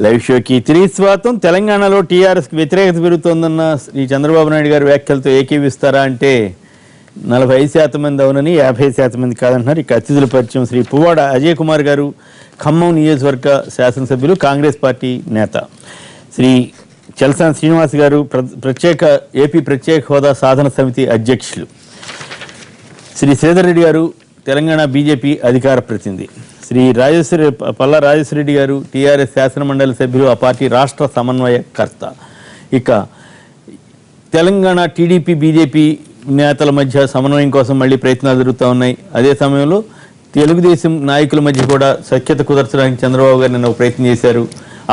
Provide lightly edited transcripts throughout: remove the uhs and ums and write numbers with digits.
Live షోకి తిరిగి స్వాగతం. తెలంగాణలో టీఆర్ఎస్కి వ్యతిరేకత పెరుగుతోందన్న శ్రీ చంద్రబాబు నాయుడు గారి వ్యాఖ్యలతో ఏకీవిస్తారా అంటే 45% మంది అవునని, 50% మంది కాదంటున్నారు. ఇక అతిథుల పరిచయం శ్రీ పువ్వాడ అజయ్ కుమార్ గారు, ఖమ్మం నియోజకవర్గ శాసనసభ్యులు, కాంగ్రెస్ పార్టీ నేత. శ్రీ చలసాని శ్రీనివాస్ గారు, ఏపీ ప్రత్యేక హోదా సాధన సమితి అధ్యక్షులు. శ్రీ శ్రీధర్ రెడ్డి గారు, తెలంగాణ బీజేపీ అధికార ప్రతినిధి. శ్రీ పల్లా రాజేశ్వర రెడ్డి గారు, టీఆర్ఎస్ శాసనమండలి సభ్యులు, ఆ పార్టీ రాష్ట్ర సమన్వయకర్త. ఇక తెలంగాణ టీడీపీ బీజేపీ నేతల మధ్య సమన్వయం కోసం మళ్ళీ ప్రయత్నాలు జరుగుతూ ఉన్నాయి. అదే సమయంలో తెలుగుదేశం నాయకుల మధ్య కూడా సఖ్యత కుదర్చడానికి చంద్రబాబు గారు నిన్న ఒక ప్రయత్నం చేశారు.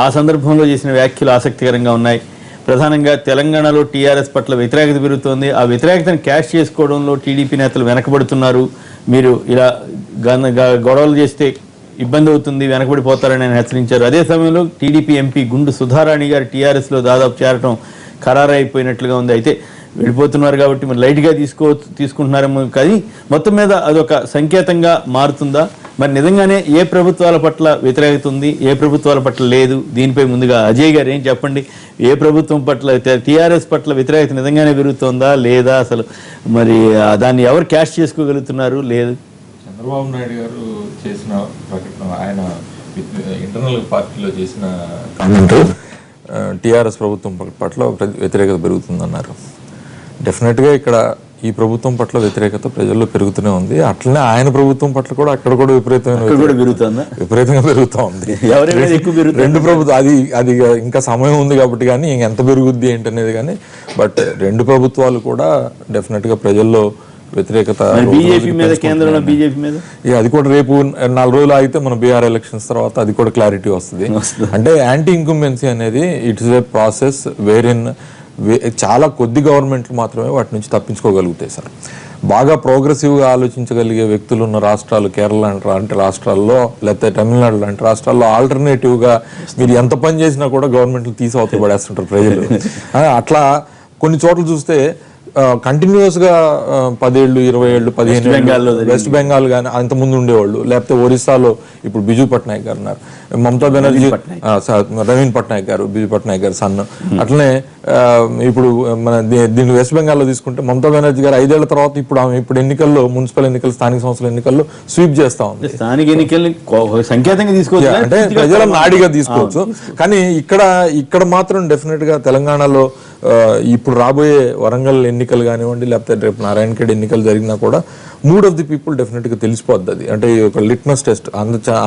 ఆ సందర్భంలో చేసిన వ్యాఖ్యలు ఆసక్తికరంగా ఉన్నాయి. ప్రధానంగా తెలంగాణలో టీఆర్ఎస్ పట్ల వ్యతిరేకత పెరుగుతోంది. ఆ వ్యతిరేకతను క్యాష్ చేసుకోవడంలో టీడీపీ నేతలు వెనకబడుతున్నారు. మీరు ఇలా గొడవలు చేస్తే ఇబ్బంది అవుతుంది, వెనకబడిపోతారని ఆయన హెచ్చరించారు. అదే సమయంలో టీడీపీ ఎంపీ గుండు సుధారాణి గారు టీఆర్ఎస్లో దాదాపు చేరటం ఖరారైపోయినట్లుగా ఉంది. అయితే వెళ్ళిపోతున్నారు కాబట్టి మరి లైట్గా తీసుకుంటున్నారేమో, కానీ మొత్తం మీద అదొక సంకేతంగా మారుతుందా? మరి నిజంగానే ఏ ప్రభుత్వాల పట్ల వ్యతిరేకత ఉంది, ఏ ప్రభుత్వాల పట్ల లేదు? దీనిపై ముందుగా అజయ్ గారు ఏం చెప్పండి. ఏ ప్రభుత్వం పట్ల, టీఆర్ఎస్ పట్ల వ్యతిరేకత నిజంగానే పెరుగుతుందా లేదా? అసలు మరి దాన్ని ఎవరు క్యాష్ చేసుకోగలుగుతున్నారు? లేదు. చంద్రబాబు నాయుడు గారు చేసిన ప్రకటన, ఆయన ఇంటర్నల్ పార్టీలో చేసిన కామెంట్ టీఆర్ఎస్ ప్రభుత్వం పట్ల వ్యతిరేకత పెరుగుతుందన్నారు. డెఫినెట్గా ఇక్కడ ఈ ప్రభుత్వం పట్ల వ్యతిరేకత ప్రజల్లో పెరుగుతూనే ఉంది. అట్లనే ఆయన ప్రభుత్వం పట్ల కూడా అక్కడ కూడా విపరీతంగా పెరుగుతూ ఉంది. రెండు ప్రభుత్వం అది ఇంకా సమయం ఉంది కాబట్టి, కానీ ఎంత పెరుగుద్ది ఏంటనేది కానీ, బట్ రెండు ప్రభుత్వాలు కూడా డెఫినెట్గా ప్రజల్లో వ్యతిరేకత. అది కూడా రేపు 4 రోజులు అయితే మన బీహార్ ఎలక్షన్స్ తర్వాత అది కూడా క్లారిటీ వస్తుంది. అంటే యాంటీ ఇన్కంబెన్సీ అనేది it is a process wherein చాలా కొద్ది గవర్నమెంట్లు మాత్రమే వాటి నుంచి తప్పించుకోగలుగుతాయి సార్. బాగా ప్రోగ్రెసివ్గా ఆలోచించగలిగే వ్యక్తులు ఉన్న రాష్ట్రాలు, కేరళ లాంటి రాష్ట్రాల్లో, లేకపోతే తమిళనాడు లాంటి రాష్ట్రాల్లో ఆల్టర్నేటివ్గా మీరు ఎంత పని చేసినా కూడా గవర్నమెంట్లు తీసి అవతల పడేస్తుంటారు ప్రజలు. అట్లా కొన్ని చోట్ల చూస్తే కంటిన్యూస్గా 10 ఏళ్ళు, 20 ఏళ్ళు, 15 ఏళ్ళు వెస్ట్ బెంగాల్ కానీ అంతకుముందు ఉండేవాళ్ళు, లేకపోతే ఒరిస్సాలో ఇప్పుడు బిజు పట్నాయక్ గారు ఉన్నారు, మమతా బెనర్జీ, నవీన్ పట్నాయక్ గారు, బిజు పట్నాయక్ గారు సన్. అట్లనే ఇప్పుడు మన దీన్ని వెస్ట్ బెంగాల్లో తీసుకుంటే మమతా బెనర్జీ గారు 5 ఏళ్ల తర్వాత ఇప్పుడు ఎన్నికల్లో, మున్సిపల్ ఎన్నికలు, స్థానిక సంస్థల ఎన్నికల్లో స్వీప్ చేస్తా ఉంది. స్థానిక ఎన్నికల్ని సంకేతంగా తీసుకోవచ్చు, అంటే ప్రజల నాడిగా తీసుకోవచ్చు. కానీ ఇక్కడ మాత్రం డెఫినెట్ గా తెలంగాణలో ఇప్పుడు రాబోయే వరంగల్ ఎన్నికలు కానివ్వండి, లేకపోతే రేపు నారాయణఖేడ్ ఎన్నికలు జరిగినా కూడా మూడ్ ఆఫ్ ది పీపుల్ డెఫినెట్గా తెలిసిపోద్ది. అది అంటే ఒక లిట్మస్ టెస్ట్.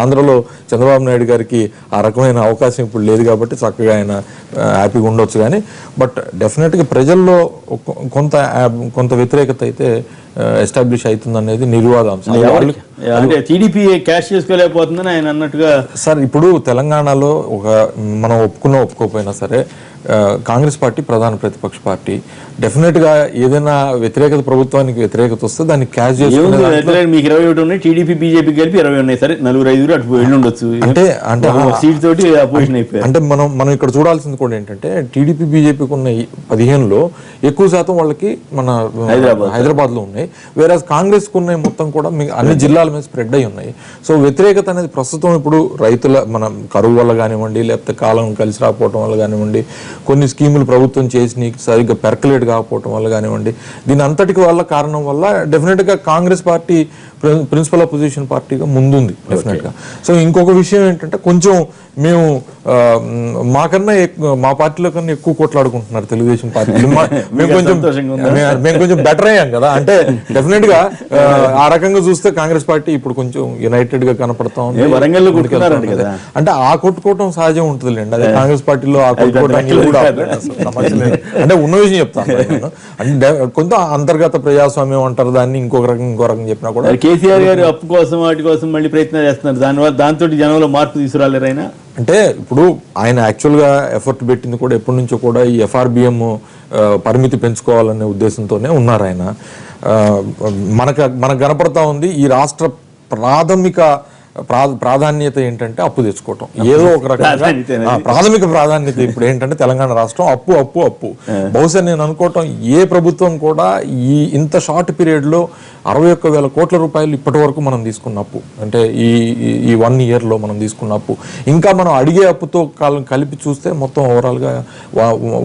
ఆంధ్రలో చంద్రబాబు నాయుడు గారికి ఆ రకమైన అవకాశం ఇప్పుడు లేదు కాబట్టి చక్కగా ఆయన హ్యాపీగా ఉండొచ్చు. కానీ బట్ డెఫినెట్గా ప్రజల్లో కొంత వ్యతిరేకత అయితే ఎస్టాబ్లిష్ అవుతుంది అనేది నిర్వాదాంశం. అంటే టీడీపీ క్యాష్ చేసుకోలేకపోతుందని ఆయన అన్నట్టుగా సార్. ఇప్పుడు తెలంగాణలో మనం ఒప్పుకోకపోయినా సరే కాంగ్రెస్ పార్టీ ప్రధాన ప్రతిపక్ష పార్టీ. డెఫినెట్గా ఏదైనా వ్యతిరేకత, ప్రభుత్వానికి వ్యతిరేకత వస్తే దాన్ని క్యాష్ చేసుకునే. మీకు 21 ఉన్నాయి, టీడీపీ బీజేపీ కలిపి 20 ఉన్నాయి. సరే 4-5 అటు వెళ్ళి ఉండొచ్చు. అంటే సీట్ తోటి అపోజిషన్ అయిపోయారు. అంటే మనం ఇక్కడ చూడాల్సింది కూడా ఏంటంటే టీడీపీ బీజేపీకి ఉన్న 15లో ఎక్కువ శాతం వాళ్ళకి మన హైదరాబాద్ లో ఉన్నాయి. వేరే కాంగ్రెస్ కు ఉన్నాయి మొత్తం కూడా అన్ని జిల్లాల మీద స్ప్రెడ్ అయి ఉన్నాయి. సో వ్యతిరేకత అనేది ప్రస్తుతం ఇప్పుడు రైతుల మన కరువు వల్ల కానివ్వండి, లేకపోతే కాలం కలిసి రాకపోవడం వల్ల కానివ్వండి, కొన్ని స్కీములు ప్రభుత్వం చేసి సరిగ్గా పెర్కలేట్ కాకపోవడం వల్ల కానివ్వండి, దీని అంతటికి వల్ల కారణం వల్ల డెఫినెట్గా కాంగ్రెస్ పార్టీ ప్రిన్సిపల్ అపోజిషన్ పార్టీగా ముందుంది డెఫినెట్గా. సో ఇంకొక విషయం ఏంటంటే కొంచెం మేము మా పార్టీలో కన్నా ఎక్కువ కొట్లాడుకుంటున్నారు తెలుగుదేశం పార్టీలు. మేము కొంచెం బెటర్ అయ్యాం కదా. అంటే డెఫినెట్ గా ఆ రకంగా చూస్తే కాంగ్రెస్ పార్టీ ఇప్పుడు కొంచెం యునైటెడ్ గా కనపడతా ఉంది. అంటే ఆ కొట్టుకోవటం సహజం ఉంటుంది లేండి. అదే కాంగ్రెస్ పార్టీలో ఆ కొట్టుకోవడానికి అంటే ఉన్న విషయం చెప్తాను. అంటే కొంత అంతర్గత ప్రజాస్వామ్యం అంటారు దాన్ని, ఇంకో రకం చెప్పినా కూడా. కేసీఆర్ గారు అప్పు కోసం వాటి కోసం మళ్ళీ ప్రయత్నాలు చేస్తున్నారు. దాంతో జనంలో మార్పు తీసుకురాలేరు ఆయన. అంటే ఇప్పుడు ఆయన యాక్చువల్గా ఎఫర్ట్ పెట్టింది కూడా ఎప్పటి నుంచో కూడా ఈ FRBM పరిమితి పెంచుకోవాలనే ఉద్దేశంతోనే ఉన్నారు ఆయన. మనకు కనపడతా ఉంది ఈ రాష్ట్ర ప్రాథమిక ప్రాధాన్యత ఏంటంటే అప్పు తెచ్చుకోవటం, ఏదో ఒక రకంగా ప్రాథమిక ప్రాధాన్యత ఇప్పుడు ఏంటంటే తెలంగాణ రాష్ట్రం అప్పు అప్పు అప్పు. బహుశా నేను అనుకోవటం ఏ ప్రభుత్వం కూడా ఇంత షార్ట్ పీరియడ్ లో 61,000 కోట్ల రూపాయలు ఇప్పటి వరకు మనం తీసుకున్న అప్పు, అంటే ఈ 1 year లో మనం తీసుకున్న అప్పు, ఇంకా మనం అడిగే అప్పుతో కలిపి చూస్తే మొత్తం ఓవరాల్ గా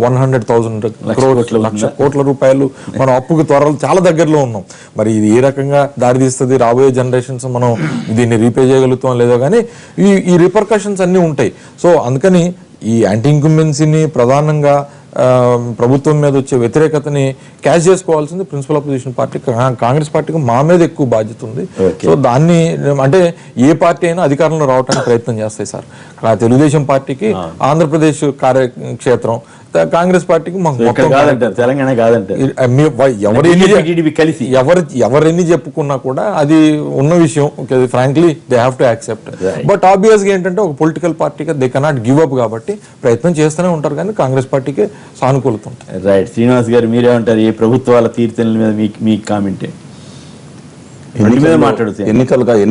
100,000 లక్ష కోట్ల రూపాయలు మనం అప్పుకు చాలా దగ్గరలో ఉన్నాం. మరి ఇది ఏ రకంగా దారితీస్తుంది, రాబోయే జనరేషన్స్ మనం దీన్ని రీపే చేయగలుగుతాం లేదో కానీ ఈ రిపర్కషన్స్ అన్నీ ఉంటాయి. సో అందుకని ఈ యాంటీ ఇన్కంబెన్సీని ప్రధానంగా ప్రభుత్వం మీద వచ్చే వ్యతిరేకతని క్యాష్ చేసుకోవాల్సింది ప్రిన్సిపల్ అపోజిషన్ పార్టీ కాంగ్రెస్ పార్టీకి మా మీద ఎక్కువ బాధ్యత ఉంది. సో దాన్ని అంటే ఏ పార్టీ అయినా అధికారంలో రావడానికి ప్రయత్నం చేస్తాయి సార్. తెలుగుదేశం పార్టీకి ఆంధ్రప్రదేశ్ కార్యక్షేత్రం, కాంగ్రెస్ పార్టీకి తెలంగాణ కాదంటారు. ఎవరెన్ని చెప్పుకున్నా కూడా అది ఉన్న విషయం. Frankly they have to accept. But obvious గా ఏంటంటే ఒక పొలిటికల్ పార్టీగా దే కెనాట్ గివ్ అప్ కాబట్టి ప్రయత్నం చేస్తూనే ఉంటారు, కానీ కాంగ్రెస్ పార్టీకి సానుకూలత ఉంటుంది. రైట్. శ్రీనివాస్ గారు మీరేమంటారు ఈ ప్రభుత్వాల తీర్థన మీద మీ కామెంటే?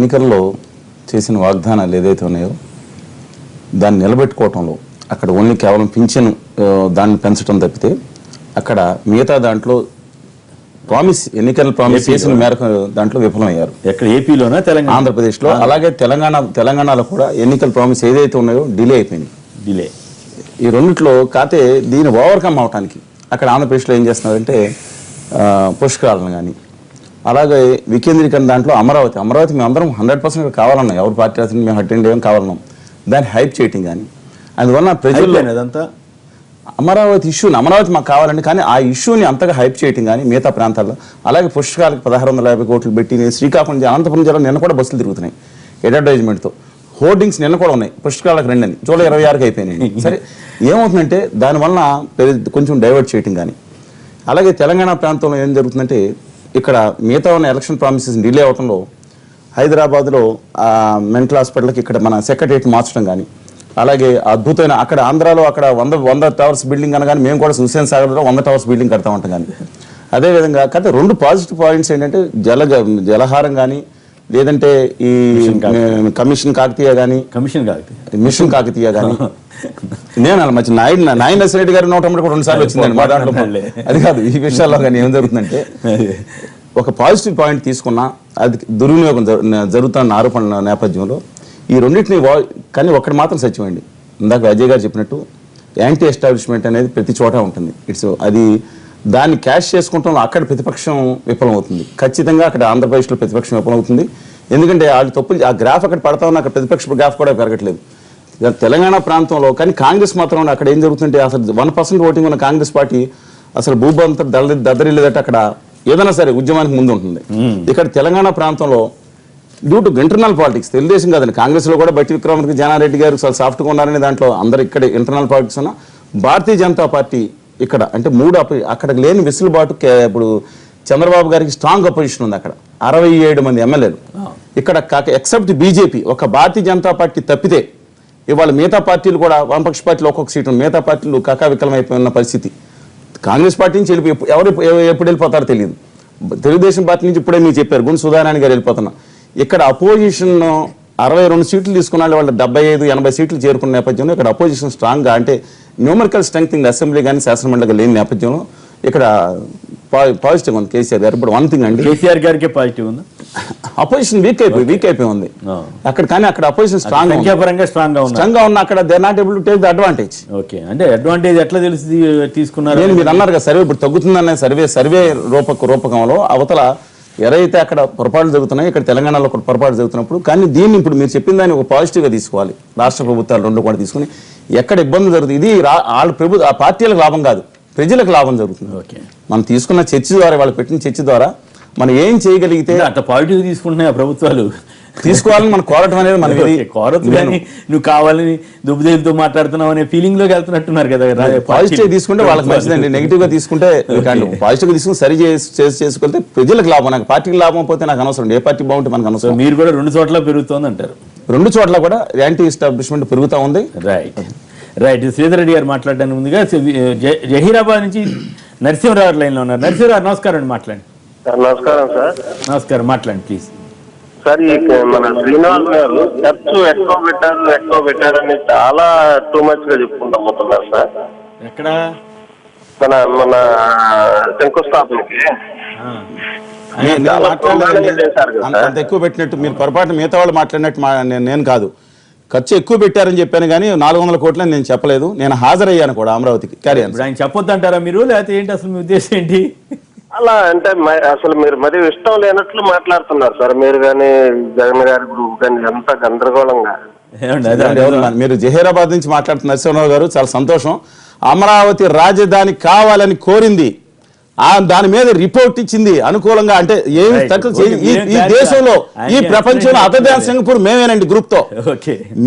ఎన్నికల్లో చేసిన వాగ్దానాలు ఏదైతే ఉన్నాయో దాన్ని నిలబెట్టుకోవటంలో అక్కడ ఓన్లీ కేవలం పింఛను దాన్ని పెంచడం తప్పితే అక్కడ మిగతా దాంట్లో ఎన్నికల ప్రామిస్ చేసిన మేరకు దాంట్లో విఫలమయ్యారు. ఎక్కడ? ఏపీలోనా తెలంగాణ? ఆంధ్రప్రదేశ్లో. అలాగే తెలంగాణలో కూడా ఎన్నికల ప్రామిస్ ఏదైతే ఉన్నాయో డిలే అయిపోయింది. ఈ రెండిట్లో కాతే దీన్ని ఓవర్కమ్ అవడానికి అక్కడ ఆంధ్రప్రదేశ్లో ఏం చేస్తున్నారంటే పుష్కరాలను కానీ, అలాగే వికేంద్రీకరణ దాంట్లో అమరావతి మేము అందరం 100% కావాలన్నాం, ఎవరు పార్టీ రాసిన మేము అటెండ్ అయ్యాం కావాలన్నాం, దాన్ని హైప్ చేయటం కానీ, అందువల్ల ప్రజల్లో అదంతా అమరావతి మాకు కావాలండి, కానీ ఆ ఇష్యూని అంతగా హైప్ చేయటం కానీ మిగతా ప్రాంతాల్లో. అలాగే పుష్కరాలకు 1650 కోట్లు పెట్టి శ్రీకాకుళం అనంతపురం జిల్లా నిన్న కూడా బస్సులు తిరుగుతున్నాయి అడ్వర్టైజ్మెంట్తో. హోర్డింగ్స్ నిన్న కూడా ఉన్నాయి, పుష్కరాలకు రండి అని. జూలై 26కి అయిపోయినాయి. సరే ఏమవుతుందంటే దానివల్ల కొంచెం డైవర్ట్ చేయటం కానీ. అలాగే తెలంగాణ ప్రాంతంలో ఏం జరుగుతుందంటే ఇక్కడ మిగతా ఉన్న ఎలక్షన్ ప్రామిసెస్ డిలే అవడంలో హైదరాబాద్లో మెంటల్ హాస్పిటల్కి ఇక్కడ మన సెక్రటరియట్ మార్చడం కానీ, అలాగే అద్భుతమైన అక్కడ ఆంధ్రాలో అక్కడ 100 టవర్స్ బిల్డింగ్ అనగానే మేము కూడా హుస్సేన్ సాగర్లో 100 టవర్స్ బిల్డింగ్ కడతా ఉంటాం. కానీ అదేవిధంగా కాకపోతే 2 పాజిటివ్ పాయింట్స్ ఏంటంటే జలహారం కానీ, లేదంటే ఈ మిషన్ కాకతీయ కానీ నేను అలా మంచి నాయన రెడ్డి గారి నోటమ్మడి కూడా 2 సార్లు వచ్చిందండి మా దాంట్లో. అది కాదు ఈ విషయాల్లో కానీ ఏం జరుగుతుందంటే ఒక పాజిటివ్ పాయింట్ తీసుకున్నా అది దుర్వినియోగం జరుగుతున్న ఆరోపణల నేపథ్యంలో ఈ రెండింటిని కానీ ఒక్కటి మాత్రం సత్యమండి. ఇందాక అజయ్ గారు చెప్పినట్టు యాంటీ ఎస్టాబ్లిష్మెంట్ అనేది ప్రతి చోట ఉంటుంది. అది దాన్ని క్యాష్ చేసుకుంటాం అక్కడ ప్రతిపక్షం విఫలమవుతుంది. ఖచ్చితంగా అక్కడ ఆంధ్రప్రదేశ్లో ప్రతిపక్షం విఫలమవుతుంది. ఎందుకంటే వాళ్ళు తప్పులు ఆ గ్రాఫ్ అక్కడ పడతా ఉన్న అక్కడ ప్రతిపక్ష గ్రాఫ్ కూడా పెరగట్లేదు తెలంగాణ ప్రాంతంలో. కానీ కాంగ్రెస్ మాత్రం అక్కడ ఏం జరుగుతుంటే అసలు 1% ఓటింగ్ ఉన్న కాంగ్రెస్ పార్టీ అసలు భూబంతా దద్దరిల్లేదట. అక్కడ ఏదైనా సరే ఉద్యమానికి ముందు ఉంటుంది. ఇక్కడ తెలంగాణ ప్రాంతంలో due to internal politics, Telugu Desam కాదండి కాంగ్రెస్లో కూడా బట్టి విక్రమార్క జానారెడ్డి గారు చాలా సాఫ్ట్గా ఉన్నారనే దాంట్లో అందరు ఇక్కడ ఇంటర్నల్ పాలిటిక్స్ ఉన్న భారతీయ జనతా పార్టీ ఇక్కడ అంటే అక్కడ లేని వెసులుబాటు ఇప్పుడు చంద్రబాబు గారికి స్ట్రాంగ్ అపోజిషన్ ఉంది. అక్కడ 67 మంది ఎమ్మెల్యేలు ఇక్కడ ఎక్సెప్ట్ బీజేపీ ఒక భారతీయ జనతా పార్టీ తప్పితే ఇవాళ మిగతా పార్టీలు కూడా వామపక్ష పార్టీలు ఒక్కొక్క సీటు మిగతా పార్టీలు వికలమైపోయిన పరిస్థితి. కాంగ్రెస్ పార్టీ నుంచి ఎవరు ఎప్పుడు వెళ్ళిపోతారో తెలియదు. తెలుగుదేశం పార్టీ నుంచి ఇప్పుడే మీరు చెప్పారు గుండు సుధారాణి గారు వెళ్ళిపోతున్నా. ఇక్కడ అపోజిషన్ 62 సీట్లు తీసుకున్న వాళ్ళు 75-80 సీట్లు చేరుకున్న నేపథ్యంలో ఇక్కడ అపోజిషన్ స్ట్రాంగ్గా అంటే న్యూమరికల్ స్ట్రెంగ్త్ అసెంబ్లీ కానీ శాసనమండలి లేని నేపథ్యంలో ఇక్కడ పాజిటివ్ ఉంది కేసీఆర్ గారు. ఇప్పుడు 1 థింగ్ అండి, కేసీఆర్ గారికి పాజిటివ్ ఉంది, అపోజిషన్ వీక్ అయిపోయి ఉంది అక్కడ. కానీ అక్కడ అపోజిషన్ స్ట్రాంగ్ ఉన్న అక్కడ they not able to take the advantage. Okay, అంటే అడ్వాంటేజ్ ఎట్లా తెలిసి తీసుకున్నారు? మీరు అన్నారు కదా సర్వే ఇప్పుడు తగ్గుతుందనే సర్వే రూపకంలో అవతల ఎవరైతే అక్కడ పొరపాట్లు జరుగుతున్నాయి ఇక్కడ తెలంగాణలో పొరపాటు జరుగుతున్నప్పుడు. కానీ దీన్ని ఇప్పుడు మీరు చెప్పిన దాన్ని ఒక పాజిటివ్గా తీసుకోవాలి. రాష్ట్ర ప్రభుత్వాలు 2 కూడా తీసుకుని ఎక్కడ ఇబ్బంది జరుగుతుంది ఇది ఆ పార్టీలకు లాభం కాదు, ప్రజలకు లాభం జరుగుతుంది. మనం తీసుకున్న చర్చ ద్వారా వాళ్ళు పెట్టిన చర్చ ద్వారా మనం ఏం చేయగలిగితే అట్లా పాజిటివ్ తీసుకుంటున్నాయి ఆ ప్రభుత్వాలు తీసుకోవాలని మనం కోరటం అనేది మన కోరదు. కానీ నువ్వు కావాలని దుబ్బుదేలతో మాట్లాడుతున్నావు అనే ఫీలింగ్ లోకి వెళ్తున్నట్టున్నారు కదా. పాజిటివ్ తీసుకుంటే వాళ్ళకి మంచిదండి, నెగిటివ్ గా తీసుకుంటే పాజిటివ్ గా తీసుకుని సరి చేసుకుంటే ప్రజలకు లాభం. నాకు పార్టీకి లాభం పోతే నాకు అనవసరం, ఏ పార్టీ బాగుంటే మనకు అనవసరం. మీరు కూడా 2 చోట్ల పెరుగుతోంది అంటారు. 2 చోట్ల కూడా యాంటీ ఎస్టాబ్లిష్మెంట్ పెరుగుతూ ఉంది. రైట్. శ్రీధర్ రెడ్డి గారు మాట్లాడడానికి ముందుగా జహీరాబాద్ నుంచి నరసింహరావు లైన్ లో ఉన్నారు. నరసింహరావు నమస్కారం అండి, మాట్లాడండి. నమస్కారం సార్. నమస్కారం, మాట్లాడండి ప్లీజ్. సార్ ఈ మన శ్రీనివాస్ గారు ఖర్చు ఎక్కువ పెట్టారని చాలా టూ మచ్ గా చెప్పుకుంటా పోతున్నారు సార్. ఎక్కడ మన శంకుస్థాపనకి అంత ఎక్కువ పెట్టినట్టు మీరు పొరపాటు మిగతా వాళ్ళు మాట్లాడినట్టు నేను కాదు. ఖర్చు ఎక్కువ పెట్టారని చెప్పాను కానీ 400 కోట్లని నేను చెప్పలేదు. నేను హాజరయ్యాను కూడా అమరావతికి. ఆయన చెప్పొద్దు అంటారా మీరు, లేకపోతే ఏంటి అసలు మీ ఉద్దేశం ఏంటి? అలా అంటే అసలు మీరు మరీ ఇష్టం లేనట్లు మాట్లాడుతున్నారు సార్ మీరు కానీ జగన్ గారి గ్రూప్ కానీ ఎంత గందరగోళంగా. మీరు జహీరాబాద్ నుంచి మాట్లాడుతున్న నరసింహరావు గారు, చాలా సంతోషం. అమరావతి రాజధాని కావాలని కోరింది, దాని మీద రిపోర్ట్ ఇచ్చింది అనుకూలంగా. అంటే ఏమి ఈ దేశంలో ఈ ప్రపంచంలో అతదాన్ సింగపూర్ మేమేనండి గ్రూప్ తో.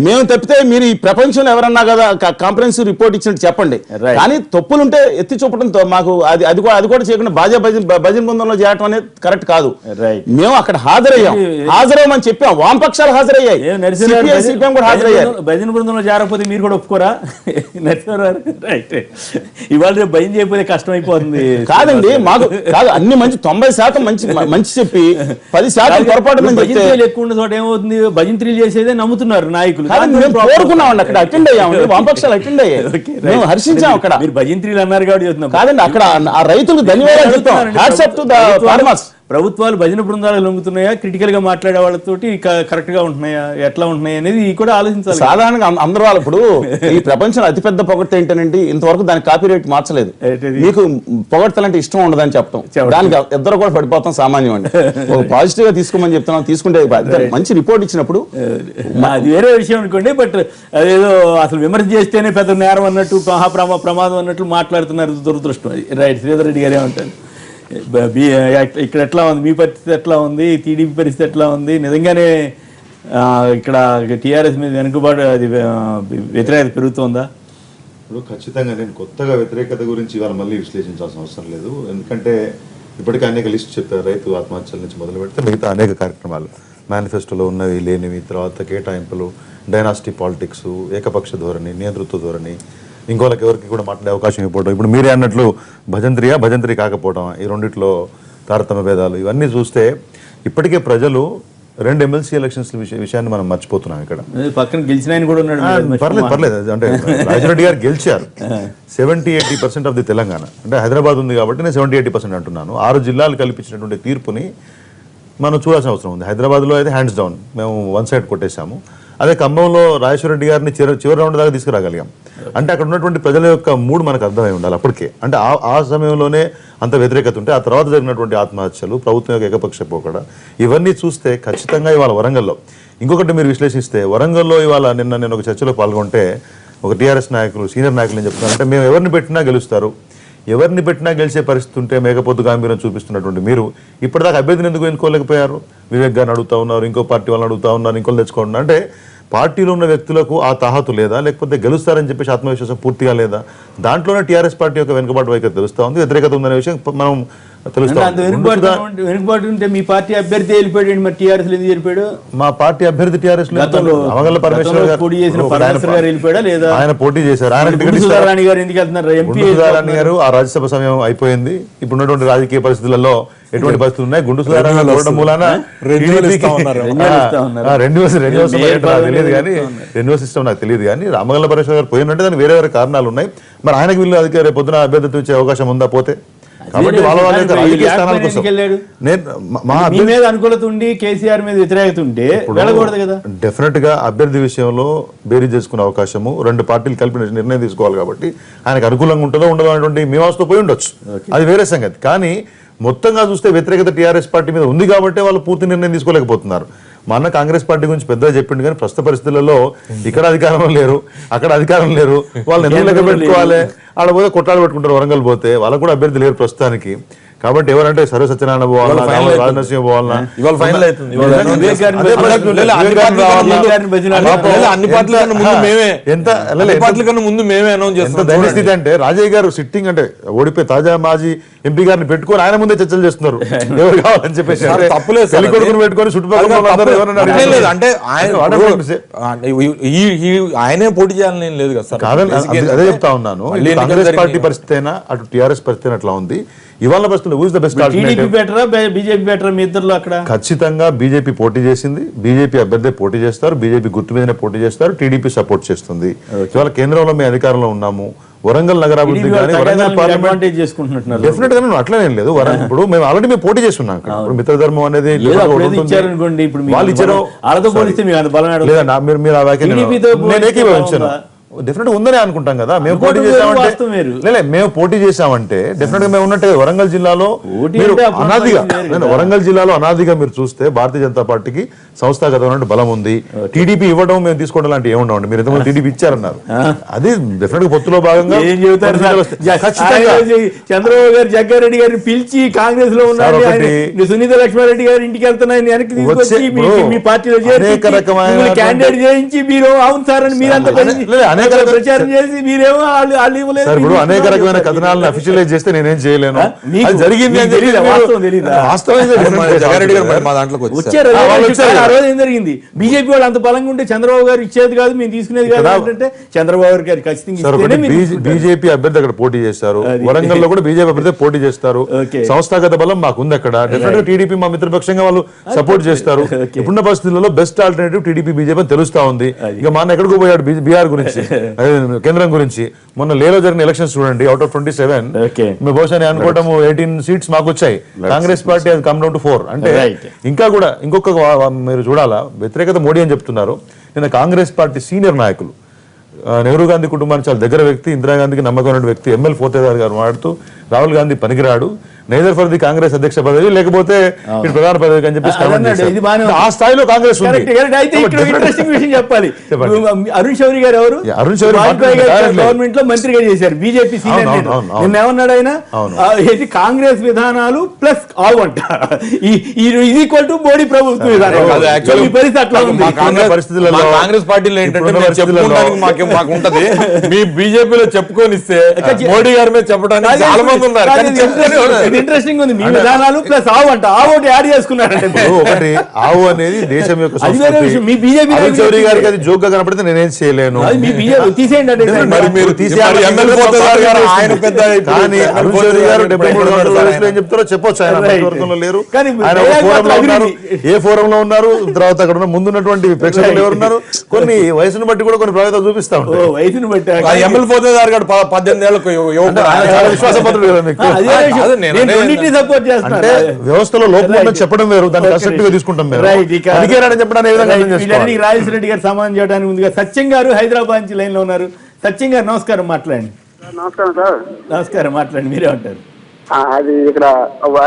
మేము తప్పితే మీరు ఈ ప్రపంచంలో ఎవరన్నా కదా కాంప్రహెన్సివ్ రిపోర్ట్ ఇచ్చినట్టు చెప్పండి. కానీ తప్పులుంటే ఎత్తి చూపడంతో మాకు అది కూడా చేయకుండా భజన బృందంలో చేయడం అనేది కరెక్ట్ కాదు. మేము అక్కడ హాజరయ్యామని చెప్పాం. వామపక్షాలు హాజరయ్యాయి, సిపిఎం కూడా హాజరయ్యారు. భజన బృందంలో చేరకపోతే మీరు కూడా ఒప్పుకోరా? ఇవాళ రేపు భజన చేయకపోతే కష్టం అయిపోతుంది. కాదండి, మాకు కాదు అన్ని మంచి 90% మంచి చెప్పి 10% పొరపాటు ఎక్కువ ఉన్న చోట ఏమవుతుంది, భజంత్రీలు చేసేదే నమ్ముతున్నారు నాయకులు. కోరుకున్నామండి, అక్కడ అటెండ్ అయ్యామండి, వామపక్షాలు అటెండ్ అయ్యాయి, మేము హర్షించాం. అక్కడ మీరు భజంత్రీలు అన్నారు కాబట్టి చెప్తున్నాం. కాదండి, అక్కడ ఆ రైతులకు ధన్యవాదాలు చెప్తాం. Hats off to the farmers. ప్రభుత్వాలు భజన బృందాలు లొంగుతున్నాయా, క్రిటికల్ గా మాట్లాడే వాళ్ళతోటి కరెక్ట్ గా ఉంటున్నాయా, ఎట్లా ఉంటున్నాయి అనేది కూడా ఆలోచించాలి. సాధారణంగా అందరూ వాళ్ళు ఇప్పుడు ఈ ప్రపంచంలో అతిపెద్ద పొగడ్త ఏంటంటే ఇంతవరకు దాని కాపీ రేట్ మార్చలేదు. మీకు పొగడ్తలంటే ఇష్టం ఉండదని చెప్పడం, దానికి ఇద్దరు కూడా పడిపోతాం సామాన్యం అండి. ఒక పాజిటివ్ గా తీసుకోమని చెప్తున్నాం, తీసుకుంటే మంచి రిపోర్ట్ ఇచ్చినప్పుడు అది వేరే విషయం అనుకోండి. బట్ అదేదో అసలు విమర్శ చేస్తేనే పెద్ద నేరం అన్నట్టు, ప్రమాదం అన్నట్లు మాట్లాడుతున్నారు. దురదృష్టం అది. రైట్, శ్రీధర్ రెడ్డి గారు ఏమంటారు? ఇక్కడ ఎట్లా ఉంది, మీ పరిస్థితి ఎట్లా ఉంది, టీడీపీ పరిస్థితి ఎట్లా ఉంది? నిజంగానే ఇక్కడ టీఆర్ఎస్ మీద వెనుకబాటు, అది వ్యతిరేకత పెరుగుతుందా? ఇప్పుడు ఖచ్చితంగా నేను కొత్తగా వ్యతిరేకత గురించి ఇవాళ మళ్ళీ విశ్లేషించాల్సిన అవసరం లేదు. ఎందుకంటే ఇప్పటికే అనేక లిస్ట్ చెప్పారు. రైతు ఆత్మహత్యల నుంచి మొదలు పెడితే మిగతా అనేక కార్యక్రమాలు, మేనిఫెస్టోలో ఉన్నవి లేనివి, తర్వాత కేటాయింపులు, డైనాసిటీ పాలిటిక్స్, ఏకపక్ష ధోరణి, నియంతృత్వ ధోరణి, ఇంకోళ్ళకి ఎవరికి కూడా మాట్లాడే అవకాశం ఇవ్వడం, ఇప్పుడు మీరే అన్నట్లు భజంత్రి కాకపోవడం, ఈ రెండిట్లో తారతమ్య భేదాలు, ఇవన్నీ చూస్తే ఇప్పటికే ప్రజలు 2 ఎమ్మెల్సీ ఎలక్షన్స్ విషయాన్ని మనం మర్చిపోతున్నాం. ఇక్కడ పక్కన గెలిచిన ఆయన కూడా ఉన్నాడు. పర్లేదు. అంటే రాజరెడ్డి గారు గెలిచారు. 70-80% ఆఫ్ ది తెలంగాణ, అంటే హైదరాబాద్ ఉంది కాబట్టి నేను 70-80% అంటున్నాను. 6 జిల్లాలు కల్పించినటువంటి తీర్పుని మనం చూడాల్సిన అవసరం ఉంది. హైదరాబాద్లో అయితే హ్యాండ్స్ డౌన్ మేము 1 సైడ్ కొట్టేశాము. అదే ఖమ్మంలో రాజేశ్వర రెడ్డి గారిని చివరి రౌండ్ దాకా తీసుకురాగలిగాం. అంటే అక్కడ ఉన్నటువంటి ప్రజల యొక్క మూడు మనకు అర్థమై ఉండాలి అప్పటికే. అంటే ఆ సమయంలోనే అంత వ్యతిరేకత ఉంటే, ఆ తర్వాత జరిగినటువంటి ఆత్మహత్యలు, ప్రభుత్వం యొక్క ఏకపక్ష పోకడ, ఇవన్నీ చూస్తే ఖచ్చితంగా ఇవాళ వరంగల్లో ఇంకొకటి మీరు విశ్లేషిస్తే, వరంగల్లో ఇవాళ నేను ఒక చర్చలో పాల్గొంటే ఒక టీఆర్ఎస్ నాయకులు, సీనియర్ నాయకులు ఏం చెప్తున్నారంటే, మేము ఎవరిని పెట్టినా గెలుస్తారు, ఎవరిని పెట్టినా గెలిచే పరిస్థితి ఉంటే మేకపోతు గాంభీర్యం చూపిస్తున్నటువంటి మీరు ఇప్పటిదాకా అభ్యర్థిని ఎందుకు ఎన్నుకోలేకపోయారు? వివేక్ గారిని అడుగుతా ఉన్నారు, ఇంకో పార్టీ వాళ్ళని అడుగుతా ఉన్నారు, ఇంకోళ్ళు తెచ్చుకుంటున్నారు. అంటే పార్టీలో ఉన్న వ్యక్తులకు ఆ తాహతు లేదా, లేకపోతే గెలుస్తారని చెప్పేసి ఆత్మవిశ్వాసం పూర్తిగా లేదా? దాంట్లోనే టీఆర్ఎస్ పార్టీ యొక్క వెనుకబాటు వైఖరి తెలుస్తా ఉంది, వ్యతిరేకత ఉందనే విషయం మనం వెనుకబాటు ఉంటే మీ పార్టీ అభ్యర్థి వెళ్ళిపోయాడు, మరి టీఆర్ఎస్ ఎందుకు వెళ్ళిపోయాడు? మా పార్టీ అభ్యర్థి టీఆర్ఎస్ అవగల్ల పరమేశ్వర్ గారు వెళ్ళిపోయాడా లేదా? ఆయన పోటీ చేశారు. ఆయన గుండుసుధారాణి గారు ఎందుకు వెళ్తున్నారు? ఎంపీ సుధారాణి గారు ఆ రాజ్యసభ సమయం అయిపోయింది. ఇప్పుడున్నటువంటి రాజకీయ పరిస్థితుల్లో ఎటువంటి పరిస్థితులు ఉన్నాయి? గుండు సుధారాణి గారు మూలాన తెలియదు కానీ, రెన్యువల్ సిస్టమ్ నాకు తెలియదు కానీ, రామగల్ల పరమేశ్వర్ గారు పోయినట్టే దానికి వేరే వేరే కారణాలు ఉన్నాయి. మరి ఆయనకు వీళ్ళు అధికారి రేపు పొద్దున అభ్యర్థిత్వం ఇచ్చే అవకాశం ఉందా? పోతే కాబట్టి మీ మీద అనుకూలత ఉండి కేసీఆర్ మీద వ్యతిరేకత ఉంటే వెళ్ళకూడదు కదా. డెఫినెట్ గా అభ్యర్థి విషయంలో బేరీ చేసుకునే అవకాశము, 2 పార్టీలు కలిపి నిర్ణయం తీసుకోవాలి. కాబట్టి ఆయనకు అనుకూలంగా ఉంటుందో ఉండదో అనేటువంటి మీమాసతో పోయి ఉండొచ్చు, అది వేరే సంగతి. కానీ మొత్తంగా చూస్తే వ్యతిరేకత టీఆర్ఎస్ పార్టీ మీద ఉంది కాబట్టి వాళ్ళు పూర్తి నిర్ణయం తీసుకోలేకపోతున్నారు. మా అన్న కాంగ్రెస్ పార్టీ గురించి పెద్దగా చెప్పిండు కానీ ప్రస్తుత పరిస్థితులలో ఇక్కడ అధికారం లేరు, అక్కడ అధికారం లేరు, వాళ్ళని ఎందుకు లెక్క పెట్టుకోవాలి? ఆడ పోతే కొట్టాలు పెట్టుకుంటారు. వరంగల్ పోతే వాళ్ళకు కూడా అభ్యర్థి లేరు ప్రస్తుతానికి. కాబట్టి ఎవరంటే సర్వ సత్యనారాయణ పోవాలన్నా, రాజనరసింహ పోవాలన్నా, ఎంత ధైర్యస్థితి అంటే రాజయ్య గారు సిట్టింగ్ అంటే ఓడిపోయి తాజా మాజీ ఎంపీ గారిని పెట్టుకొని ఆయన ముందే చర్చలు చేస్తున్నారు ఎవరు కావాలని చెప్పేసి. తల్లి కొడుకుని పెట్టుకొని చుట్టుపక్కల అంటే ఆయనే పోటీ చేయాలని లేదు కదా సార్. అదే చెప్తా ఉన్నాను. కాంగ్రెస్ పార్టీ పరిస్థితి అయినా, అటు టీఆర్ఎస్ పరిస్థితి అట్లా ఉంది. ఇవాళ పరిస్థితుల్లో who is the best TDP alternative? బెటరా బీజేపీ బెటరా మీ ఇద్దరులో అక్కడ? ఖచ్చితంగా బీజేపీ పోటీ చేసింది, బీజేపీ అభ్యర్థి పోటీ చేస్తారు, బీజేపీ గుర్తు మీదనే పోటీ చేస్తారు, టీడీపీ సపోర్ట్ చేస్తుంది. ఇవాళ కేంద్రంలో మేము అధికారంలో ఉన్నాము. వరంగల్ నగరాభివృద్ధి కానీ వరంగల్ పార్లమెంట్ అడ్వాంటేజ్ చేసుకుంటున్నట్టున్నారు. డెఫినెట్ గా అట్లనేం లేదు. ఇప్పుడు మేము ఆల్రెడీ మేము పోటీ చేస్తున్నాం అక్కడ. ఇప్పుడు మిత్రధర్మం అనేది ఇచ్చారనుకోండి, ఇప్పుడు వాళ్ళు ఇచ్చారో వాళ్ళతో పోలిస్తే మేము అంత బలం లేదా మీరు ఆ వ్యాఖ్య నేను ఏకీభవించాను. డెఫినెట్ గా ఉందని అనుకుంటాం కదా. మేము పోటీ చేసామంటే మేము పోటీ చేసామంటే డెఫినెట్ గా మేము ఉన్నట్టే వరంగల్ జిల్లాలో మీరు అనాదిగా వరంగల్ జిల్లాలో అనాదిగా మీరు చూస్తే భారతీయ జనతా పార్టీకి సంస్థాగతమైన బలం ఉంది. టీడీపీ ఇవ్వడం మేము తీసుకోవడం లాంటి ఏముండవండి. మీరు ఇంతకుముందు టీడీపీ ఇచ్చారన్నారు, అది డెఫినెట్ గా పొత్తులో భాగంగా చంద్రబాబు గారు జగ్గారెడ్డి గారిని పిలిచి కాంగ్రెస్ లో ఉన్నారు, సునీత లక్ష్మారెడ్డి గారి ఇంటికి వెళ్తున్నాయని వెనక్కి తీసుకొచ్చి మీ పార్టీలో క్యాండిడేట్ చేయించి మీరు అవును సార్ అని మీరంతా ప్రచారం చేసి మీరేమో వాళ్ళు ఇవ్వలేదు. ఇప్పుడు అనేక రకమైన కథనాలను అఫీషియలైజ్ చేస్తే నేనేం చేయలేను. అది జరిగింది అని జరిగింది. బీజేపీ వాళ్ళు అంత బలంగా ఉంటే చంద్రబాబు గారు ఇచ్చేది కాదు, మేము తీసుకునేది కాదు అంటే చంద్రబాబు గారు ఖచ్చితంగా బీజేపీ అభ్యర్థి అక్కడ పోటీ చేస్తారు, వరంగల్ లో కూడా బీజేపీ అభ్యర్థి పోటీ చేస్తారు. సంస్థాగత బలం మాకుంది అక్కడ. డెఫినెట్ గా టీడీపీ మా మిత్రపక్షంగా వాళ్ళు సపోర్ట్ చేస్తారు. ఇప్పుడున్న పరిస్థితుల్లో బెస్ట్ ఆల్టర్నేటివ్ టీడీపీ బీజేపీ తెలుస్తా ఉంది. ఇక మన ఎక్కడికి పోయాడు బీహార్ గురించి, కేంద్రం గురించి. మొన్న లేలో జరిగిన ఎలక్షన్స్ చూడండి, అవుట్ ఆఫ్ 27 మేము బహుశా అనుకోవటం 18 సీట్స్ మాకు వచ్చాయి. కాంగ్రెస్ పార్టీ అది కమ్ డౌన్ టు 4. అంటే ఇంకా కూడా ఇంకొక మీరు చూడాలా, వ్యతిరేకత మోడీ అని చెప్తున్నారు. నిన్న కాంగ్రెస్ పార్టీ సీనియర్ నాయకులు, నెహ్రూ గాంధీ కుటుంబానికి చాలా దగ్గర వ్యక్తి, ఇందిరాగాంధీకి నమ్మకమైన వ్యక్తి ఎంఎల్ ఫోతేదార్ గారు మాట్లాడుతూ రాహుల్ గాంధీ పనికిరాడు, నైదర్ ఫర్ ది కాంగ్రెస్ అధ్యక్ష పదవి లేకపోతే ప్రధాన పదవి అని చెప్పి ఆ స్థాయిలో కాంగ్రెస్ ఉంది. ఇంట్రెస్టింగ్ విషయం చెప్పాలి, అరుణ్ శౌరి గారు ఎవరు గవర్నమెంట్ లో మంత్రిగా చేశారు, బీజేపీ సీనియర్ లీడర్. నిన్న ఏమన్నాడు ఆయన, కాంగ్రెస్ విధానాలు ప్లస్ ఆవు అంట ఈక్వల్ టు మోడీ ప్రభుత్వ విధానం. కాంగ్రెస్ పార్టీలో ఏంటంటే మాకుంటది, మీ బీజేపీలో చెప్పుకొనిస్తే మోడీ గారి మీద చెప్పడానికి చాలా మంది ఉన్నారు. ఇంట్రెస్టింగ్ ఉంది, మీ విధానాలు ప్లస్ ఆవు అంట, ఆవు ఒకటి యాడ్ చేసుకున్నారంటే. ఒకటి ఆవు అనేది దేశం యొక్క మీ బీజేపీ చౌదరి గారికి అది జోక్ గా కనపడితే నేనేం చేయలేను. మీ బీజేపీ తీసేయండి అంటే మరి మీరు ఏం చెప్తారో చెప్పొచ్చు. ఆయన వర్గంలో లేరు, ఆయన ఫోరంలో ఉన్నారు. ఏ ఫోరంలో ఉన్నారు, తర్వాత అక్కడ ఉన్న ముందున్నటువంటి ప్రేక్షకులు ఎవరున్నారు, కొన్ని వయసును బట్టి కూడా కొన్ని ప్రభావితాలు చూపిస్తా ఉంటారు. వయసును బట్టి ఎమ్మెల్యే పోతేదారు 18 ఏళ్ళకు విశ్వాసపత్రులు అంటే వ్యవస్థలో లోపం ఉందని చెప్పడం వేరు, దాన్ని కన్స్ట్రక్టివ్ గా తీసుకుంటాం మేము. రాజేశ్వర రెడ్డి గారు సమాధానం చేయడానికి ముందుగా సత్యం గారు హైదరాబాద్ నుంచి లైన్ లో ఉన్నారు. సత్యం గారు నమస్కారం, మాట్లాడండి. నమస్కారం సార్. నమస్కారం, మాట్లాడండి, మీరే ఉంటారు. అది ఇక్కడ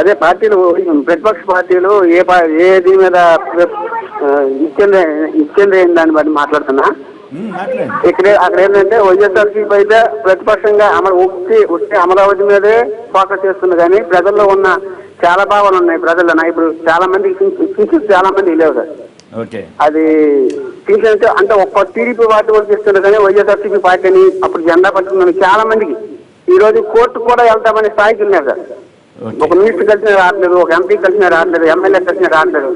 అదే పార్టీలు, ప్రతిపక్ష పార్టీలు ఏది మీద ఇచ్చింది దాన్ని బట్టి మాట్లాడుతున్నా. అక్కడ ఏంటంటే వైఎస్ఆర్సీపీ అయితే ప్రతిపక్షంగా వచ్చి అమరావతి మీదే ఫోకస్ చేస్తుంది, కానీ ప్రజల్లో ఉన్న చాలా భావాలు ఉన్నాయి ప్రజల్లో. ఇప్పుడు చాలా మందికి చాలా మంది లేవు సార్. అది పింఛన్ అంటే ఒక్క టీడీపీ పార్టీ వరకు ఇస్తున్నారు, కానీ వైఎస్ఆర్సీపీ పార్టీ అని అప్పుడు జెండా పట్టుకున్నాను చాలా మందికి. ఈ రోజు కోర్టు కూడా వెళ్తామనే స్థాయికి ఉన్నారు సార్. ఒక మినిస్టర్ కలిసిన రావట్లేదు, ఒక ఎంపీ కలిసిన రావట్లేదు, ఎమ్మెల్యే కలిసిన రావట్లేదు.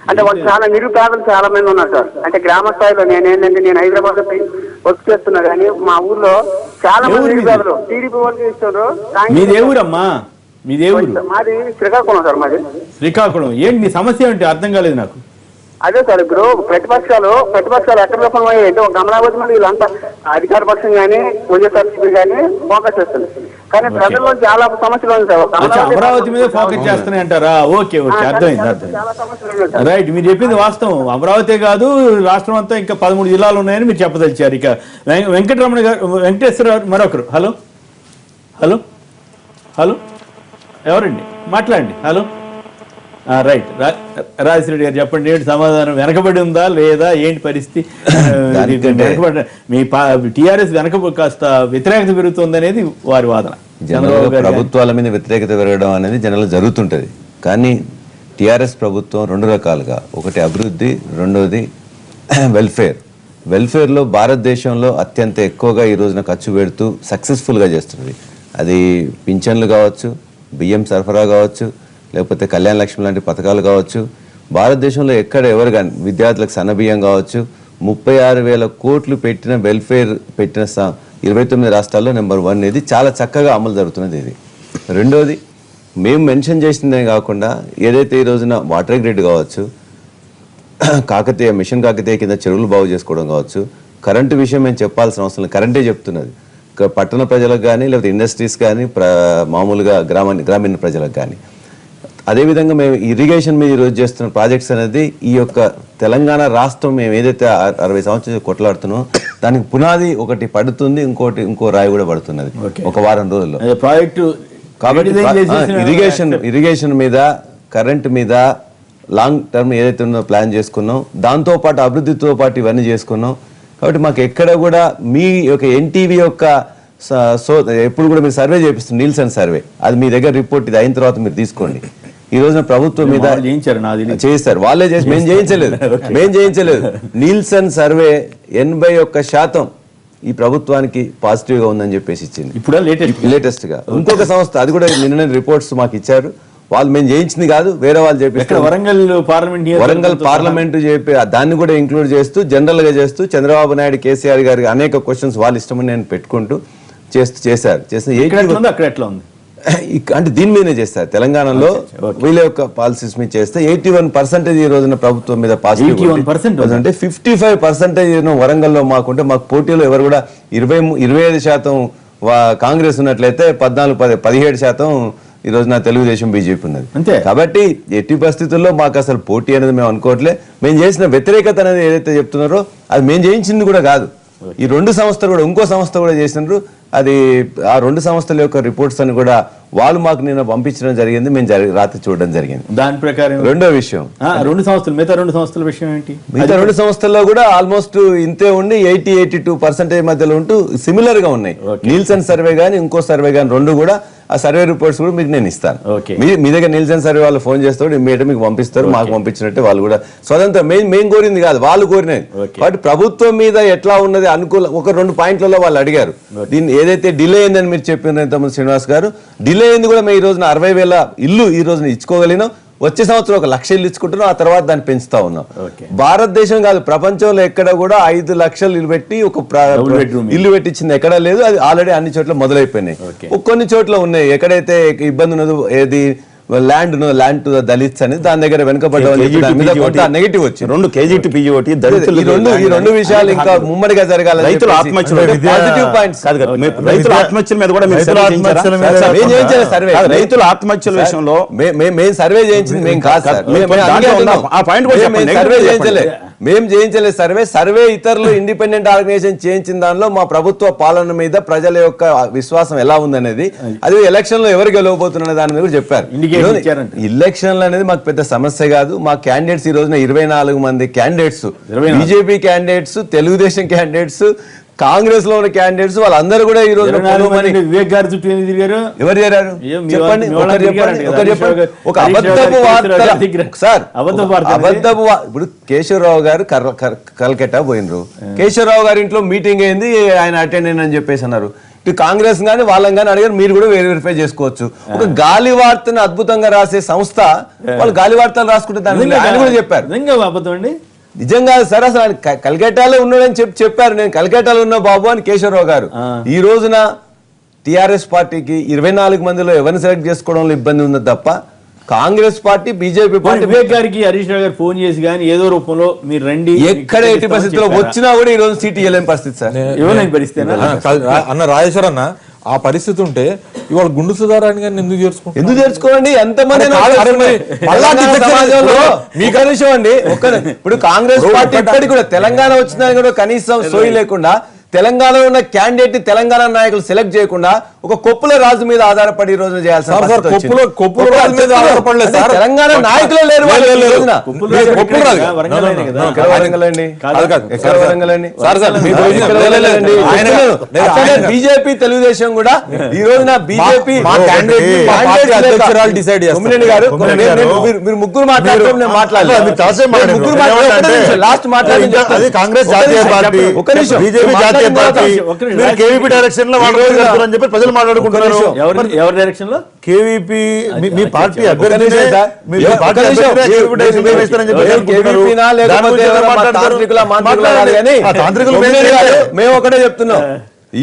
అంటే వాళ్ళు చాలా నిరుపేదలు చాలా మంది ఉన్నారు సార్. అంటే గ్రామ స్థాయిలో నేను హైదరాబాద్ వర్క్ చేస్తున్నా, కానీ మా ఊర్లో చాలా మంది నిరుపేదలు టీడీపీ వాళ్ళు ఇస్తారు. మాది శ్రీకాకుళం సార్. మాది శ్రీకాకుళం. ఏంటి మీ సమస్య ఏంటి, అర్థం కాలేదు నాకు. అదే సార్, ఇప్పుడు ప్రతిపక్షాలు ఎక్కడ రూపంలో అమరావతి మీద వీళ్ళంతా అధికార పక్షం కానీ వైఎస్ఆర్సీపీ కానీ ఫోకస్ చేస్తుంది, కానీ ప్రజల్లో చాలా సమస్యలు ఉంది సార్. అమరావతి మీద ఫోకస్ చేస్తున్నాయి అంటారా? ఓకే ఓకే, అర్థమైంది. రైట్, మీరు చెప్పింది వాస్తవం. అమరావతి కాదు, రాష్ట్రం అంతా ఇంకా 13 జిల్లాలు ఉన్నాయని మీరు చెప్పదలిచారు. ఇక వెంకటరమణ గారు, వెంకటేశ్వర మరొకరు. హలో హలో హలో, ఎవరండి, మాట్లాడండి. హలో, రైట్, రాజశ్రెడ్డి గారు చెప్పండి, ఏంటి సమాధానం? వెనకబడి ఉందా లేదా, ఏంటి పరిస్థితి? మీ టీఆర్ఎస్ వెనక కాస్త వ్యతిరేకత పెరుగుతుంది అనేది వారి వాదన. ప్రభుత్వాల మీద వ్యతిరేకత పెరగడం అనేది జనాలు జరుగుతుంటది, కానీ టీఆర్ఎస్ ప్రభుత్వం 2 రకాలుగా, ఒకటి అభివృద్ధి, రెండోది వెల్ఫేర్లో భారతదేశంలో అత్యంత ఎక్కువగా ఈ రోజున ఖర్చు పెడుతూ సక్సెస్ఫుల్గా చేస్తుంది. అది పింఛన్లు కావచ్చు, బియ్యం సరఫరా కావచ్చు, లేకపోతే కళ్యాణ లక్ష్మి లాంటి పథకాలు కావచ్చు. భారతదేశంలో ఎక్కడ ఎవరు కానీ విద్యార్థులకు సన్నబియ్యం కావచ్చు, 36,000 కోట్లు పెట్టిన వెల్ఫేర్ పెట్టిన 29 రాష్ట్రాల్లో నెంబర్ 1. ఇది చాలా చక్కగా అమలు జరుగుతున్నది. ఇది రెండోది, మేము మెన్షన్ చేసిందే కాకుండా ఏదైతే ఈ రోజున వాటర్ గ్రిడ్ కావచ్చు, కాకతీయ మిషన్ కాకతీయ కింద చెరువులు బాగు చేసుకోవడం కావచ్చు, కరెంటు విషయం మేము చెప్పాల్సిన అవసరం లేదు, కరెంటే చెప్తున్నది. పట్టణ ప్రజలకు కానీ లేకపోతే ఇండస్ట్రీస్ కానీ మామూలుగా గ్రామీణ ప్రజలకు కానీ. అదేవిధంగా మేము ఇరిగేషన్ మీద ఈరోజు చేస్తున్న ప్రాజెక్ట్స్ అనేది ఈ యొక్క తెలంగాణ రాష్ట్రం మేము ఏదైతే 60 సంవత్సరాలు కొట్లాడుతున్నామో దానికి పునాది ఒకటి పడుతుంది, ఇంకో రాయి కూడా పడుతున్నది ఒక వారం రోజుల్లో ప్రాజెక్టు. కాబట్టి ఇరిగేషన్ మీద, కరెంట్ మీద లాంగ్ టర్మ్ ఏదైతే ఉందో ప్లాన్ చేసుకున్నాం, దాంతోపాటు అభివృద్ధితో పాటు ఇవన్నీ చేసుకున్నాం. కాబట్టి మాకు ఎక్కడ కూడా మీ యొక్క ఎన్టీవీ యొక్క ఎప్పుడు కూడా మీరు సర్వే చేపిస్తుంది, నీల్సన్ సర్వే, అది మీ దగ్గర రిపోర్ట్ ఇది అయిన తర్వాత మీరు తీసుకోండి. ఈ రోజున ప్రభుత్వం మీద చేస్తారు, వాళ్ళే చేసి మేము చేయించలేదు. నీల్సన్ సర్వే 81% ఈ ప్రభుత్వానికి పాజిటివ్ గా ఉందని చెప్పేసి ఇచ్చింది. ఇప్పుడు లేటెస్ట్ గా ఇంకొక సంస్థ అది కూడా నిన్న రిపోర్ట్స్ మాకు ఇచ్చారు. వాళ్ళు మేము చేయించింది కాదు, వేరే వాళ్ళు చేపిస్తారు. వరంగల్ పార్లమెంట్ చెప్పి దాన్ని కూడా ఇంక్లూడ్ చేస్తూ జనరల్ గా చేస్తూ చంద్రబాబు నాయుడు కేసీఆర్ గారికి అనేక క్వశ్చన్స్ వాళ్ళు ఇష్టమని నేను పెట్టుకుంటూ చేశారు. అక్కడ ఎట్లా ఉంది అంటే దీని మీదనే చేస్తారు. తెలంగాణలో వీళ్ళ యొక్క పాలసీస్ మీద చేస్తే 81% ఈ రోజున ప్రభుత్వం మీద పాజిటివ్ అంటే 55% వరంగల్లో మాకుంటే మాకు పోటీలో ఎవరు కూడా 25% కాంగ్రెస్ ఉన్నట్లయితే 17% ఈ రోజున తెలుగుదేశం బీజేపీ ఉన్నది. కాబట్టి ఎట్టి పరిస్థితుల్లో మాకు అసలు పోటీ అనేది మేము అనుకోవట్లే. మేము చేసిన వ్యతిరేకత అనేది ఏదైతే చెప్తున్నారో అది మేము చేయించింది కూడా కాదు. ఈ 2 సంస్థలు కూడా ఇంకో సంస్థ కూడా చేసినారు. అది ఆ 2 సంస్థల యొక్క రిపోర్ట్స్ అని కూడా వాళ్ళు మాకు నిన్న పంపించడం జరిగింది, మేము రాత్రి చూడడం జరిగింది. దాని ప్రకారం రెండో విషయం మిగతా 2 సంస్థల విషయం ఏంటి? మిగతా 2 సంస్థల్లో కూడా ఆల్మోస్ట్ ఇంతే ఉండి 80-82% మధ్యలో ఉంటూ సిమిలర్ గా ఉన్నాయి. నీల్సన్ సర్వే గానీ ఇంకో సర్వే గానీ 2 కూడా ఆ సర్వే రిపోర్ట్స్ కూడా మీకు నేను ఇస్తాను. మీ దగ్గర నిల్సన్ సర్వే వాళ్ళు ఫోన్ చేస్తారు, ఇమ్మీడియట్ మీకు పంపిస్తారు. మాకు పంపించినట్టే వాళ్ళు కూడా స్వతంత్రం మేము కోరింది కాదు, వాళ్ళు కోరినది. కాబట్టి ప్రభుత్వం మీద ఎట్లా ఉన్నది అనుకూల ఒక 2 పాయింట్లలో వాళ్ళు అడిగారు. దీన్ని ఏదైతే డిలే అయిందని మీరు చెప్పిన ఇంతకుముందు శ్రీనివాస్ గారు, డిలే అయింది కూడా మేము ఈ రోజున 60,000 ఇల్లు ఈ రోజున ఇచ్చుకోగలిగినాం. వచ్చే సంవత్సరం 1 లక్ష ఇల్లు ఇచ్చుకుంటున్నాం, ఆ తర్వాత దాన్ని పెంచుతా ఉన్నాం. భారతదేశం కాదు ప్రపంచంలో ఎక్కడ కూడా 5 లక్షలు ఇల్లు పెట్టి ఒక ఇల్లు పెట్టించింది ఎక్కడా లేదు. అది ఆల్రెడీ అన్ని చోట్ల మొదలైపోయినాయి. కొన్ని చోట్ల ఉన్నాయి ఎక్కడైతే ఇబ్బంది ఉన్నదో, ఏది ల్యాండ్ టు దళిత్స్ అని దాని దగ్గర వెనుకబడ్డ నెగిటివ్ వచ్చి 2 KGT PGOT ఈ 2 విషయాలు ఇంకా ముమ్మడిగా జరగాలి. రైతుల ఆత్మహత్యల మీద కూడా రైతుల ఆత్మహత్యల విషయంలో మేము సర్వే చేయించింది మేము కాదు సార్. మేము చేయించలేదు సర్వే ఇతరులు ఇండిపెండెంట్ ఆర్గనైజేషన్ చేయించిన దానిలో మా ప్రభుత్వ పాలన మీద ప్రజల యొక్క విశ్వాసం ఎలా ఉందనేది, అది ఎలక్షన్ లో ఎవరు గెలవబోతున్న దాని మీద కూడా చెప్పారు. ఎలక్షన్లు అనేది మాకు పెద్ద సమస్య కాదు. మా క్యాండిడేట్స్ ఈ రోజున 24 మంది candidates, BJP candidates, Telugu Desam candidates, Congress లో ఉన్న క్యాండిడేట్స్ వాళ్ళందరూ కూడా ఈ రోజు వివేక్ గారి చుట్టూ తిరిగారు. ఎవరు చేరారు చెప్పండి. ఒక అబద్ధపు వార్త సార్, అబద్ధపు ఇప్పుడు కేశవరావు గారు కల్కట్టా పోయినరు. కేశవరావు గారి ఇంట్లో మీటింగ్ అయింది, ఆయన అటెండ్ అయినని చెప్పేసి అన్నారు. ఇటు కాంగ్రెస్ గానీ వాళ్ళని కానీ అడిగారు, మీరు కూడా వెరిఫై చేసుకోవచ్చు. ఒక గాలి వార్తను అద్భుతంగా రాసే సంస్థ వాళ్ళు గాలి వార్తలు రాసుకుంటే దాన్ని ఆయన కూడా చెప్పారు. అబద్ధం అండి, నిజంగా సార్. అసలు కల్కట్టాలో ఉన్నాడని చెప్పారు. నేను కల్కట్టాలో ఉన్నా బాబు అని కేశవరావు గారు. ఈ రోజున టిఆర్ఎస్ పార్టీకి 24 మందిలో ఎవరిని సెలెక్ట్ చేసుకోవడంలో ఇబ్బంది ఉంది తప్ప Congress party, BJP party Vivek గారికి హరీష్ రావు గారు ఫోన్ చేసి కానీ ఏదో రూపంలో మీరు రండి, ఎక్కడ ఎట్టి పరిస్థితిలో వచ్చినా కూడా ఈ రోజు సీట్ ఇవ్వలేని పరిస్థితి సార్. ఇవ్వలేని పరిస్థితి అన్న రాజేశ్వర్ అన్న, ఆ పరిస్థితి ఉంటే ఇవాళ గుండు సుధారాణి గారిని ఎందుకు చేర్చుకోండి? ఎంతమంది మీకు విషయం అండి. ఇప్పుడు కాంగ్రెస్ పార్టీ ఇప్పటికి కూడా తెలంగాణ వచ్చిందని కూడా కనీసం సోయి లేకుండా, తెలంగాణలో ఉన్న క్యాండిడేట్ తెలంగాణ నాయకులు సెలెక్ట్ చేయకుండా ఒక కొప్పుల రాజు మీద ఆధారపడి ఈ రోజు చేయాల్సిన తెలంగాణ నాయకులే లేరు. బీజేపీ తెలుగుదేశం కూడా ఈ రోజున బీజేపీ మీరు ముగ్గురు మాట్లాడుతూ నేను మాట్లాడలేదు. లాస్ట్ మాట్లాడి ఒక నిమిషం కేవీపీ డైరెక్షన్ లో అని చెప్పి ప్రజలు మాట్లాడుకుంటున్నారు. ఎవరి డైరెక్షన్ లో? కేవీపీ మీ పార్టీ మేము ఒకటే చెప్తున్నాం.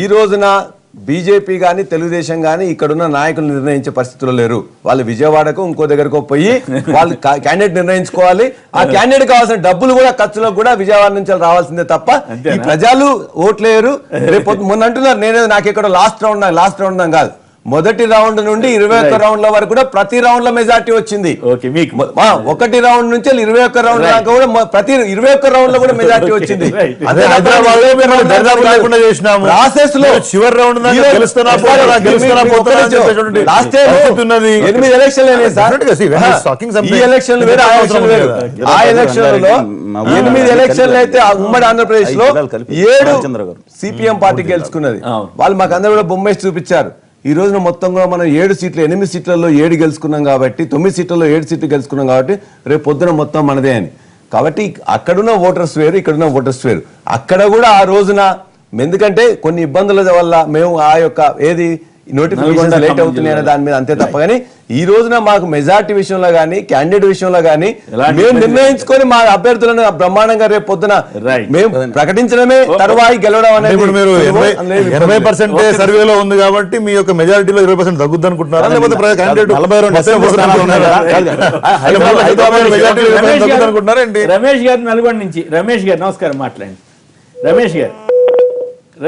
ఈ రోజున బీజేపీ కానీ తెలుగుదేశం కానీ ఇక్కడున్న నాయకులు నిర్ణయించే పరిస్థితుల్లో లేరు. వాళ్ళు విజయవాడకు ఇంకో దగ్గరకు పోయి వాళ్ళు క్యాండిడేట్ నిర్ణయించుకోవాలి. ఆ క్యాండిడేట్ కావాల్సిన డబ్బులు కూడా ఖర్చులకు కూడా విజయవాడ నుంచి రావాల్సిందే తప్ప ఈ ప్రజలు ఓట్లేరు. రేపు మొన్న అంటున్నారు నేనే నాకు ఇక్కడ లాస్ట్ రౌండ్ కాదు, మొదటి రౌండ్ నుండి 21 రౌండ్ల వరకు కూడా ప్రతి రౌండ్ లో మెజార్టీ వచ్చింది. ఒకటి రౌండ్ నుంచి 21 రౌండ్ దాకా కూడా ప్రతి 21 రౌండ్ లో కూడా మెజార్టీ వచ్చింది. ప్రాసెస్ లో చివరి రౌండ్ 8 ఎలక్షన్లు అయినాయి సార్. ఈ ఎలక్షన్లు వేరు, ఆ ఎలక్షన్లు వేరు. ఆ ఎలక్షన్లలో 8 ఎలక్షన్లు అయితే ఉమ్మడి ఆంధ్రప్రదేశ్ లో 7 సిపిఎం పార్టీ గెలుచుకున్నది. వాళ్ళు మాకు అందరూ కూడా బొమ్మేసి చూపించారు. ఈ రోజున మొత్తం కూడా మనం 7 సీట్లు 8 సీట్లలో 7 గెలుచుకున్నాం కాబట్టి 9 సీట్లలో 7 సీట్లు గెలుచుకున్నాం కాబట్టి రేపు పొద్దున మొత్తం మనదే అని. కాబట్టి అక్కడున్న ఓటర్స్ వేరు, ఇక్కడున్న ఓటర్స్ వేరు. అక్కడ కూడా ఆ రోజున ఎందుకంటే కొన్ని ఇబ్బందుల వల్ల మేము ఆ యొక్క ఏది నోటిఫికేషన్ లేట్ అవుతున్నాయి అనే దాని మీద అంతే తప్ప కానీ ఈ రోజున మాకు మెజార్టీ విషయంలో కానీ క్యాండిడేట్ విషయంలో కానీ మేము నిర్ణయించుకొని మా అభ్యర్థులను బ్రహ్మాండంగా రేపు పొద్దున మేము ప్రకటించడమే తరువాయి గెలవడం అనేది. మీరు 80% సర్వేలో ఉంది కాబట్టి మీ యొక్క మెజారిటీలో 20% తగ్గుద్ది అనుకుంటున్నారా, లేకపోతే రమేష్ గారు నల్గొండ నుంచి. రమేష్ గారు నమస్కారం, మాట్లాడండి.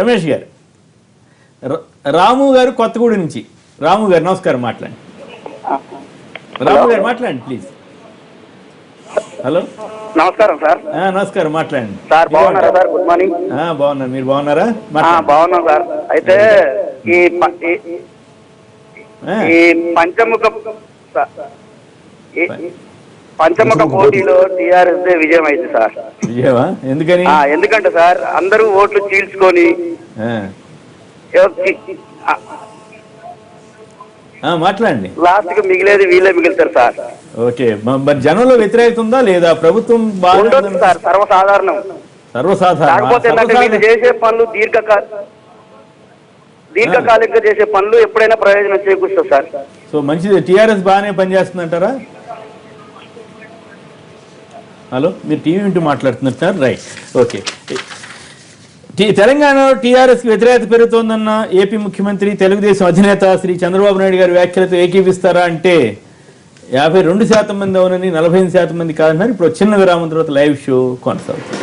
రమేష్ గారు రాము గారు కొత్తగూడి నుంచి. రాము గారు నమస్కారం, మాట్లాడండి. రాము గారు మాట్లాడండి ప్లీజ్. హలో నమస్కారం సార్. నమస్కారం, మాట్లాడండి సార్. బాగున్నారా సార్? Good morning. బాగున్నారు, మీరు బాగున్నారా? బాగున్నాం సార్. అయితే పంచముఖ పోటీలో టిఆర్ఎస్ విజయం అయింది సార్. విజయమా? ఎందుకని? ఎందుకంటే సార్ అందరూ ఓట్లు చీల్చుకొని మాట్లాడండి. లాస్ట్ కి మిగిలేది వీళ్ళే మిగులుతారు సార్. ఓకే, మరి జనంలో వ్యతిరేకత ఉందా లేదా? ప్రభుత్వం సార్ సర్వసాధారణం. కాకపోతే ఏంటంటే వీళ్ళు చేసే పనులు దీర్ఘకాలికంగా చేసే పనులు ఎప్పుడైనా ప్రయోజనం చేకూరుస్తుంది సార్. సో మంచిది, టిఆర్ఎస్ బాగానే పనిచేస్తుందంటారా? హలో, మీరు టీవీ వింటూ మాట్లాడుతున్నారు, రైట్. ఓకే, తెలంగాణలో టీఆర్ఎస్ వ్యతిరేకత పెరుగుతోందన్న ఏపీ ముఖ్యమంత్రి తెలుగుదేశం అధినేత శ్రీ చంద్రబాబు నాయుడు గారి వ్యాఖ్యలతో ఏకీపిస్తారా అంటే 52% మంది అవునని, 45% మంది కాదన్నారు. ఇప్పుడు చిన్న విరామం తర్వాత లైవ్ షో కొనసాగుతుంది.